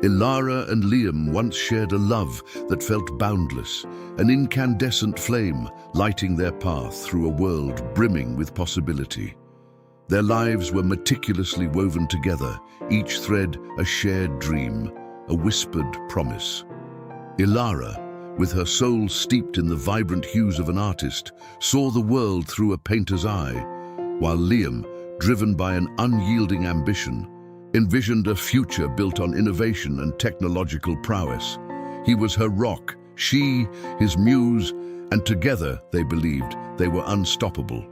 Ilara and Liam once shared a love that felt boundless, an incandescent flame lighting their path through a world brimming with possibility. Their lives were meticulously woven together, each thread a shared dream, a whispered promise. Ilara, with her soul steeped in the vibrant hues of an artist, saw the world through a painter's eye, while Liam, driven by an unyielding ambition, envisioned a future built on innovation and technological prowess. He was her rock, she his muse, and together, they believed, they were unstoppable.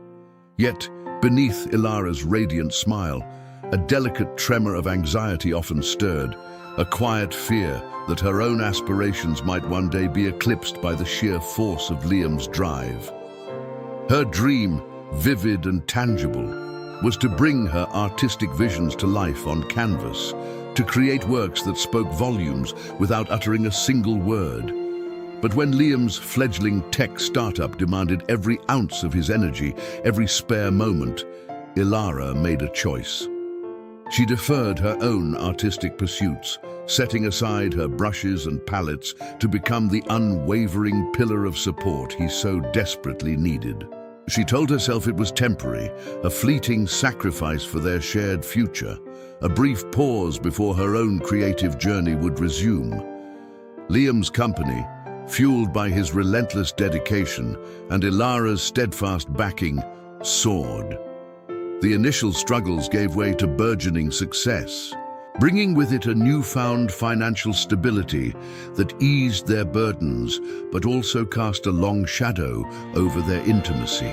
Yet, beneath Ilara's radiant smile, a delicate tremor of anxiety often stirred, a quiet fear that her own aspirations might one day be eclipsed by the sheer force of Liam's drive. Her dream, vivid and tangible, was to bring her artistic visions to life on canvas, to create works that spoke volumes without uttering a single word. But when Liam's fledgling tech startup demanded every ounce of his energy, every spare moment, Ilara made a choice. She deferred her own artistic pursuits, setting aside her brushes and palettes to become the unwavering pillar of support he so desperately needed. She told herself it was temporary, a fleeting sacrifice for their shared future, a brief pause before her own creative journey would resume. Liam's company, fueled by his relentless dedication and Ilara's steadfast backing, soared. The initial struggles gave way to burgeoning success, bringing with it a newfound financial stability that eased their burdens but also cast a long shadow over their intimacy.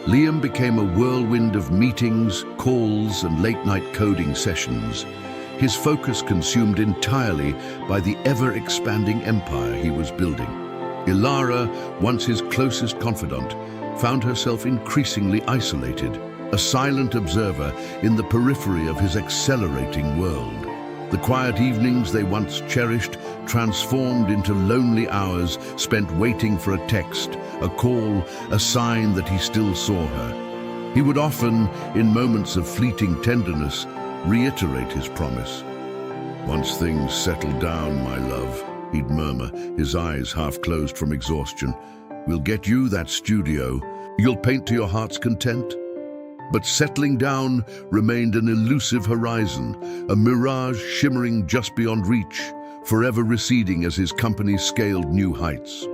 Liam became a whirlwind of meetings, calls, and late-night coding sessions, his focus consumed entirely by the ever-expanding empire he was building. Ilara, once his closest confidant, found herself increasingly isolated, a silent observer in the periphery of his accelerating world. The quiet evenings they once cherished transformed into lonely hours spent waiting for a text, a call, a sign that he still saw her. He would often, in moments of fleeting tenderness, reiterate his promise. "Once things settle down, my love," he'd murmur, his eyes half closed from exhaustion. "We'll get you that studio. You'll paint to your heart's content." But settling down remained an elusive horizon, a mirage shimmering just beyond reach, forever receding as his company scaled new heights.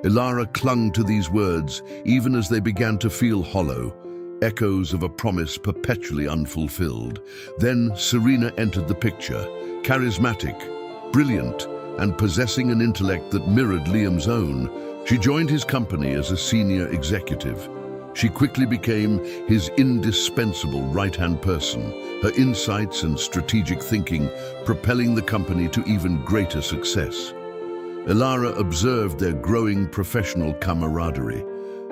Ilara clung to these words, even as they began to feel hollow, echoes of a promise perpetually unfulfilled. Then Serena entered the picture, charismatic, brilliant, and possessing an intellect that mirrored Liam's own. She joined his company as a senior executive. She quickly became his indispensable right-hand person, her insights and strategic thinking propelling the company to even greater success. Ilara observed their growing professional camaraderie,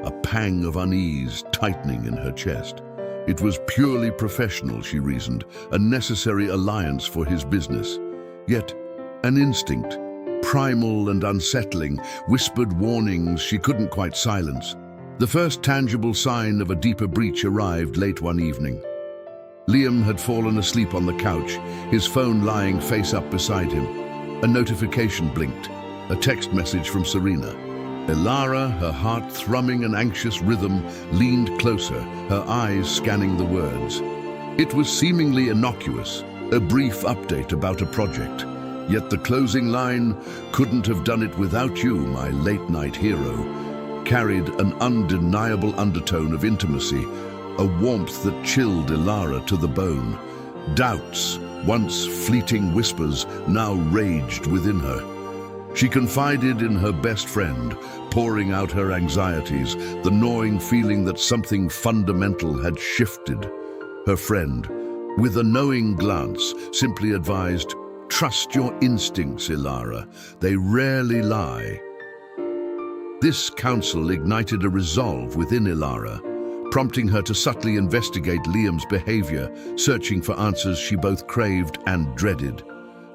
a pang of unease tightening in her chest. It was purely professional, she reasoned, a necessary alliance for his business. Yet, an instinct, primal and unsettling, whispered warnings she couldn't quite silence. The first tangible sign of a deeper breach arrived late one evening. Liam had fallen asleep on the couch, his phone lying face up beside him. A notification blinked, a text message from Serena. Ilara, her heart thrumming an anxious rhythm, leaned closer, her eyes scanning the words. It was seemingly innocuous, a brief update about a project. Yet the closing line, "Couldn't have done it without you, my late-night hero," carried an undeniable undertone of intimacy, a warmth that chilled Ilara to the bone. Doubts, once fleeting whispers, now raged within her. She confided in her best friend, pouring out her anxieties, the gnawing feeling that something fundamental had shifted. Her friend, with a knowing glance, simply advised, "Trust your instincts, Ilara. They rarely lie." This counsel ignited a resolve within Ilara, prompting her to subtly investigate Liam's behavior, searching for answers she both craved and dreaded.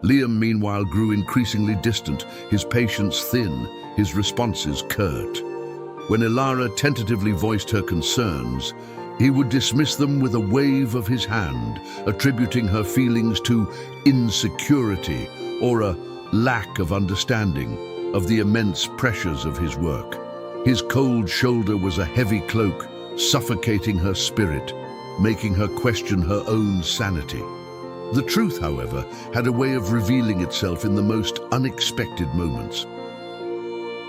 Liam, meanwhile, grew increasingly distant, his patience thin, his responses curt. When Ilara tentatively voiced her concerns, He would dismiss them with a wave of his hand, attributing her feelings to insecurity or a lack of understanding of the immense pressures of his work. His cold shoulder was a heavy cloak, suffocating her spirit, making her question her own sanity. The truth, however, had a way of revealing itself in the most unexpected moments.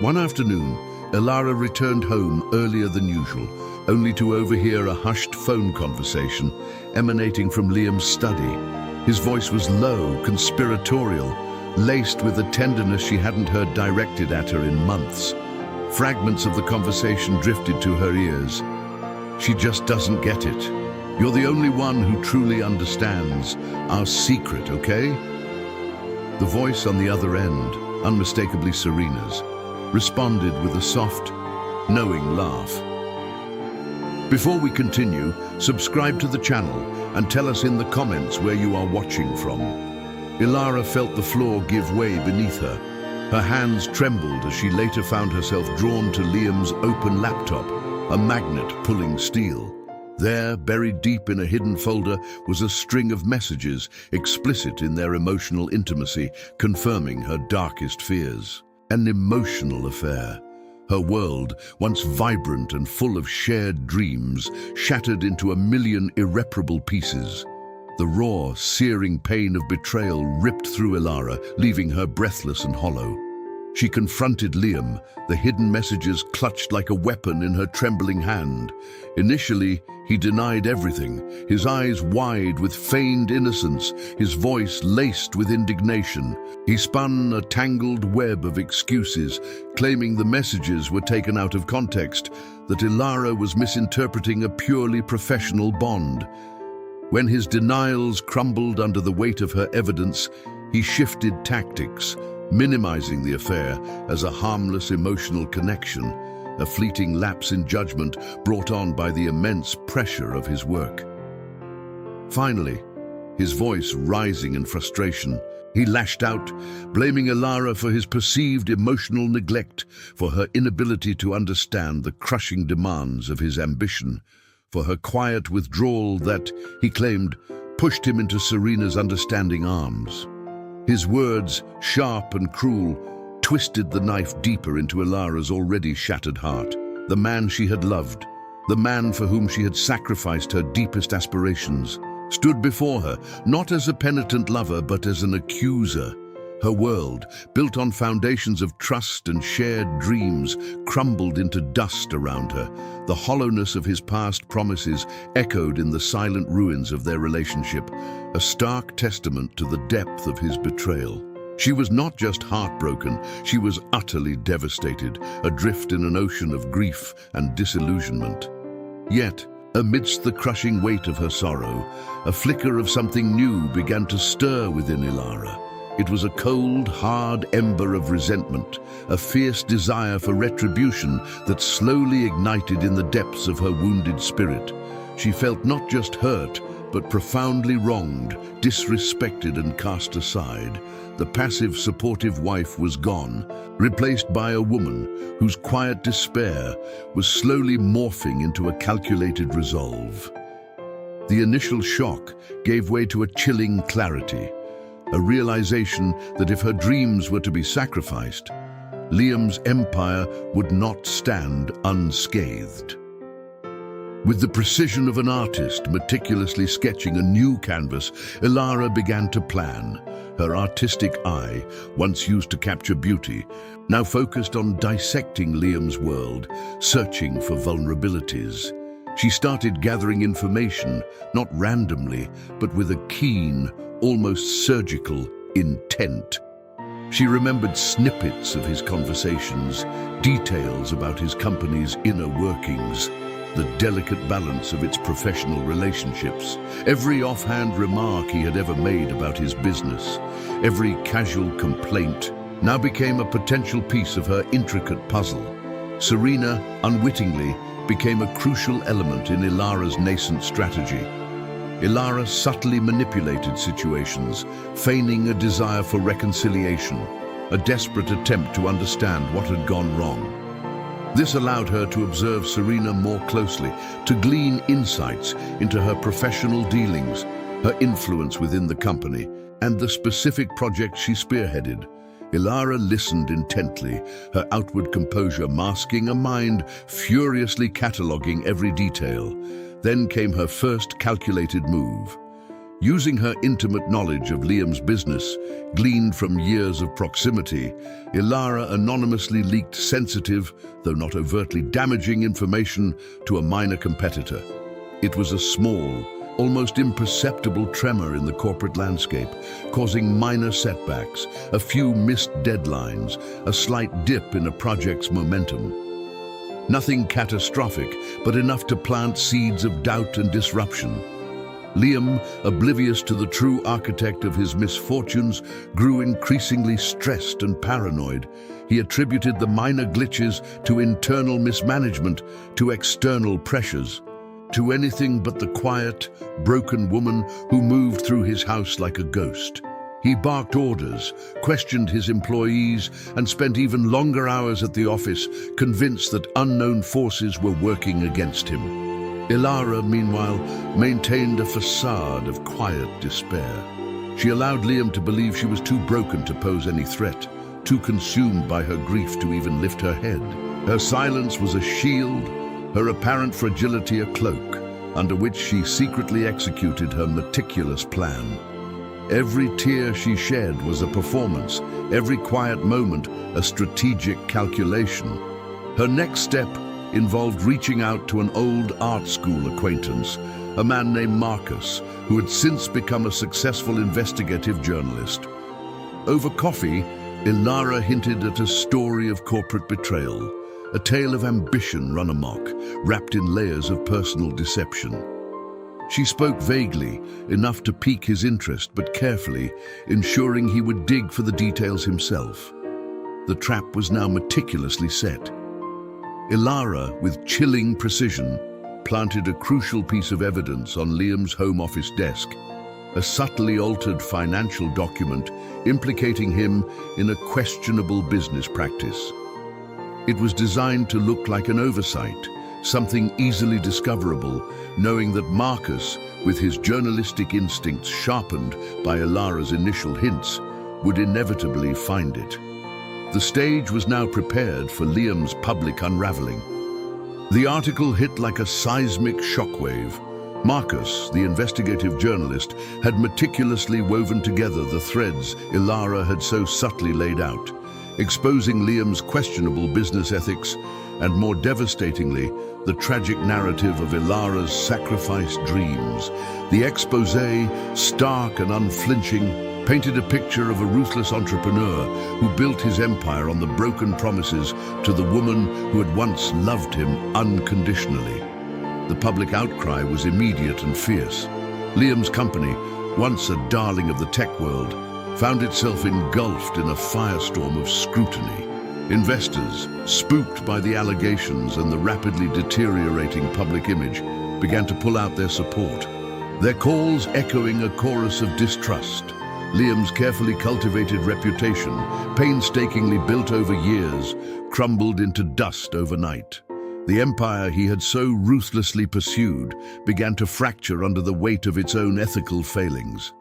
One afternoon, Ilara returned home earlier than usual, only to overhear a hushed phone conversation emanating from Liam's study. His voice was low, conspiratorial, laced with a tenderness she hadn't heard directed at her in months. Fragments of the conversation drifted to her ears. "She just doesn't get it. You're the only one who truly understands our secret, okay?" The voice on the other end, unmistakably Serena's, responded with a soft, knowing laugh. Before we continue, subscribe to the channel and tell us in the comments where you are watching from. Ilara felt the floor give way beneath her. Her hands trembled as she later found herself drawn to Liam's open laptop, a magnet pulling steel. There, buried deep in a hidden folder, was a string of messages, explicit in their emotional intimacy, confirming her darkest fears. An emotional affair. Her world, once vibrant and full of shared dreams, shattered into a million irreparable pieces. The raw, searing pain of betrayal ripped through Ilara, leaving her breathless and hollow. She confronted Liam, the hidden messages clutched like a weapon in her trembling hand. Initially, he denied everything, his eyes wide with feigned innocence, his voice laced with indignation. He spun a tangled web of excuses, claiming the messages were taken out of context, that Ilara was misinterpreting a purely professional bond. When his denials crumbled under the weight of her evidence, he shifted tactics, minimizing the affair as a harmless emotional connection, a fleeting lapse in judgment brought on by the immense pressure of his work. Finally, his voice rising in frustration, he lashed out, blaming Ilara for his perceived emotional neglect, for her inability to understand the crushing demands of his ambition, for her quiet withdrawal that, he claimed, pushed him into Serena's understanding arms. His words, sharp and cruel, twisted the knife deeper into Ilara's already shattered heart. The man she had loved, the man for whom she had sacrificed her deepest aspirations, stood before her, not as a penitent lover, but as an accuser. Her world, built on foundations of trust and shared dreams, crumbled into dust around her. The hollowness of his past promises echoed in the silent ruins of their relationship, a stark testament to the depth of his betrayal. She was not just heartbroken, she was utterly devastated, adrift in an ocean of grief and disillusionment. Yet, amidst the crushing weight of her sorrow, a flicker of something new began to stir within Ilara. It was a cold, hard ember of resentment, a fierce desire for retribution that slowly ignited in the depths of her wounded spirit. She felt not just hurt, but profoundly wronged, disrespected and cast aside. The passive, supportive wife was gone, replaced by a woman whose quiet despair was slowly morphing into a calculated resolve. The initial shock gave way to a chilling clarity, a realization that if her dreams were to be sacrificed, Liam's empire would not stand unscathed. With the precision of an artist meticulously sketching a new canvas, Ilara began to plan. Her artistic eye, once used to capture beauty, now focused on dissecting Liam's world, searching for vulnerabilities. She started gathering information, not randomly, but with a keen, almost surgical intent. She remembered snippets of his conversations, details about his company's inner workings, the delicate balance of its professional relationships, every offhand remark he had ever made about his business, every casual complaint, now became a potential piece of her intricate puzzle. Serena, unwittingly, became a crucial element in Ilara's nascent strategy. Ilara subtly manipulated situations, feigning a desire for reconciliation, a desperate attempt to understand what had gone wrong. This allowed her to observe Serena more closely, to glean insights into her professional dealings, her influence within the company, and the specific projects she spearheaded. Ilara listened intently, her outward composure masking a mind furiously cataloging every detail. Then came her first calculated move. Using her intimate knowledge of Liam's business, gleaned from years of proximity, Ilara anonymously leaked sensitive, though not overtly damaging information to a minor competitor. It was a small, almost imperceptible tremor in the corporate landscape, causing minor setbacks, a few missed deadlines, a slight dip in a project's momentum. Nothing catastrophic, but enough to plant seeds of doubt and disruption. Liam, oblivious to the true architect of his misfortunes, grew increasingly stressed and paranoid. He attributed the minor glitches to internal mismanagement, to external pressures, to anything but the quiet, broken woman who moved through his house like a ghost. He barked orders, questioned his employees, and spent even longer hours at the office, convinced that unknown forces were working against him. Ilara, meanwhile, maintained a facade of quiet despair. She allowed Liam to believe she was too broken to pose any threat, too consumed by her grief to even lift her head. Her silence was a shield, her apparent fragility a cloak, under which she secretly executed her meticulous plan. Every tear she shed was a performance, every quiet moment a strategic calculation. Her next step involved reaching out to an old art school acquaintance, a man named Marcus, who had since become a successful investigative journalist. Over coffee, Ilara hinted at a story of corporate betrayal, a tale of ambition run amok, wrapped in layers of personal deception. She spoke vaguely, enough to pique his interest, but carefully, ensuring he would dig for the details himself. The trap was now meticulously set. Ilara, with chilling precision, planted a crucial piece of evidence on Liam's home office desk, a subtly altered financial document implicating him in a questionable business practice. It was designed to look like an oversight, something easily discoverable, knowing that Marcus, with his journalistic instincts sharpened by Ilara's initial hints, would inevitably find it. The stage was now prepared for Liam's public unraveling. The article hit like a seismic shockwave. Marcus, the investigative journalist, had meticulously woven together the threads Ilara had so subtly laid out, exposing Liam's questionable business ethics and, more devastatingly, the tragic narrative of Ilara's sacrificed dreams. The exposé, stark and unflinching, painted a picture of a ruthless entrepreneur who built his empire on the broken promises to the woman who had once loved him unconditionally. The public outcry was immediate and fierce. Liam's company, once a darling of the tech world, found itself engulfed in a firestorm of scrutiny. Investors, spooked by the allegations and the rapidly deteriorating public image, began to pull out their support, their calls echoing a chorus of distrust. Liam's carefully cultivated reputation, painstakingly built over years, crumbled into dust overnight. The empire he had so ruthlessly pursued began to fracture under the weight of its own ethical failings.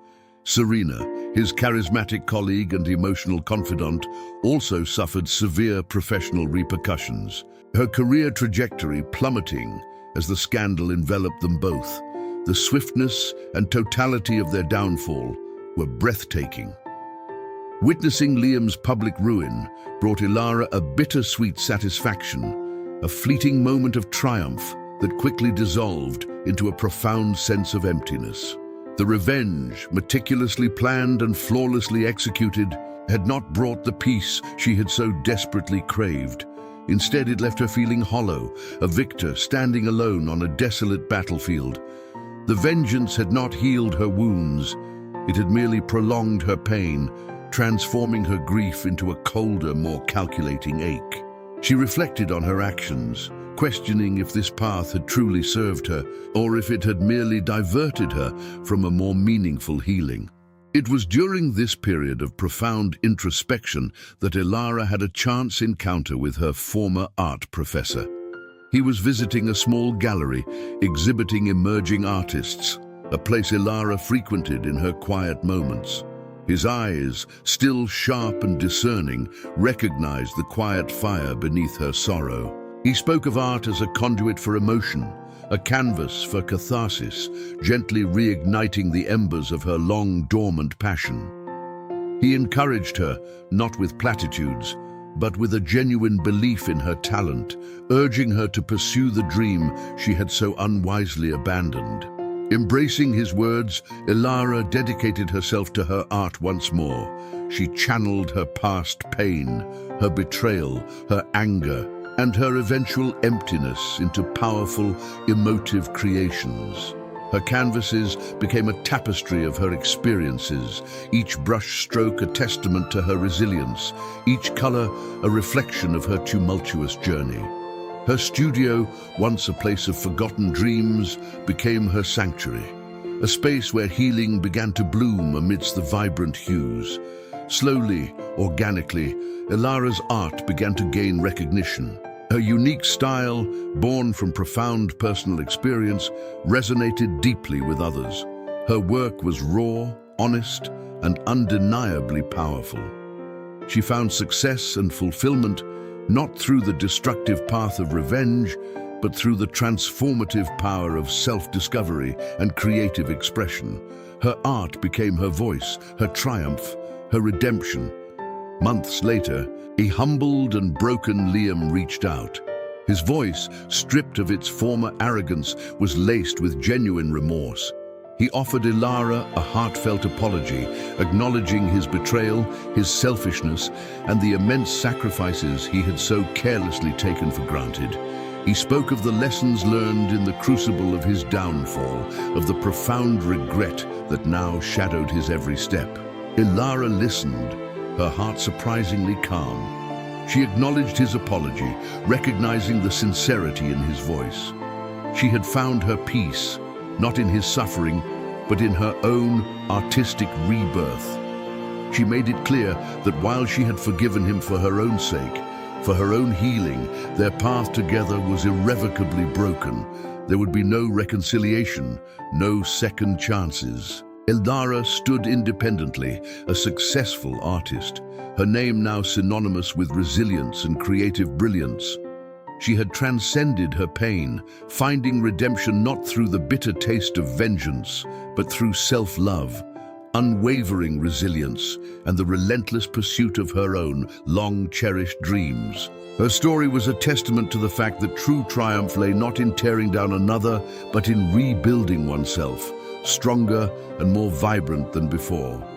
Serena, his charismatic colleague and emotional confidant, also suffered severe professional repercussions, her career trajectory plummeting as the scandal enveloped them both. The swiftness and totality of their downfall were breathtaking. Witnessing Liam's public ruin brought Ilara a bittersweet satisfaction, a fleeting moment of triumph that quickly dissolved into a profound sense of emptiness. The revenge, meticulously planned and flawlessly executed, had not brought the peace she had so desperately craved. Instead, it left her feeling hollow, a victor standing alone on a desolate battlefield. The vengeance had not healed her wounds. It had merely prolonged her pain, transforming her grief into a colder, more calculating ache. She reflected on her actions, questioning if this path had truly served her, or if it had merely diverted her from a more meaningful healing. It was during this period of profound introspection that Ilara had a chance encounter with her former art professor. He was visiting a small gallery exhibiting emerging artists, a place Ilara frequented in her quiet moments. His eyes, still sharp and discerning, recognized the quiet fire beneath her sorrow. He spoke of art as a conduit for emotion, a canvas for catharsis, gently reigniting the embers of her long dormant passion. He encouraged her, not with platitudes, but with a genuine belief in her talent, urging her to pursue the dream she had so unwisely abandoned. Embracing his words, Ilara dedicated herself to her art once more. She channeled her past pain, her betrayal, her anger, and her eventual emptiness into powerful, emotive creations. Her canvases became a tapestry of her experiences, each brush stroke a testament to her resilience, each color a reflection of her tumultuous journey. Her studio, once a place of forgotten dreams, became her sanctuary, a space where healing began to bloom amidst the vibrant hues. Slowly, organically, Ilara's art began to gain recognition. Her unique style, born from profound personal experience, resonated deeply with others. Her work was raw, honest, and undeniably powerful. She found success and fulfillment not through the destructive path of revenge, but through the transformative power of self-discovery and creative expression. Her art became her voice, her triumph, her redemption. Months later, a humbled and broken Liam reached out. His voice, stripped of its former arrogance, was laced with genuine remorse. He offered Ilara a heartfelt apology, acknowledging his betrayal, his selfishness, and the immense sacrifices he had so carelessly taken for granted. He spoke of the lessons learned in the crucible of his downfall, of the profound regret that now shadowed his every step. Ilara listened, her heart surprisingly calm. She acknowledged his apology, recognizing the sincerity in his voice. She had found her peace, not in his suffering, but in her own artistic rebirth. She made it clear that while she had forgiven him for her own sake, for her own healing, their path together was irrevocably broken. There would be no reconciliation, no second chances. Ilara stood independently, a successful artist, her name now synonymous with resilience and creative brilliance. She had transcended her pain, finding redemption not through the bitter taste of vengeance, but through self-love, unwavering resilience, and the relentless pursuit of her own long-cherished dreams. Her story was a testament to the fact that true triumph lay not in tearing down another, but in rebuilding oneself, stronger and more vibrant than before.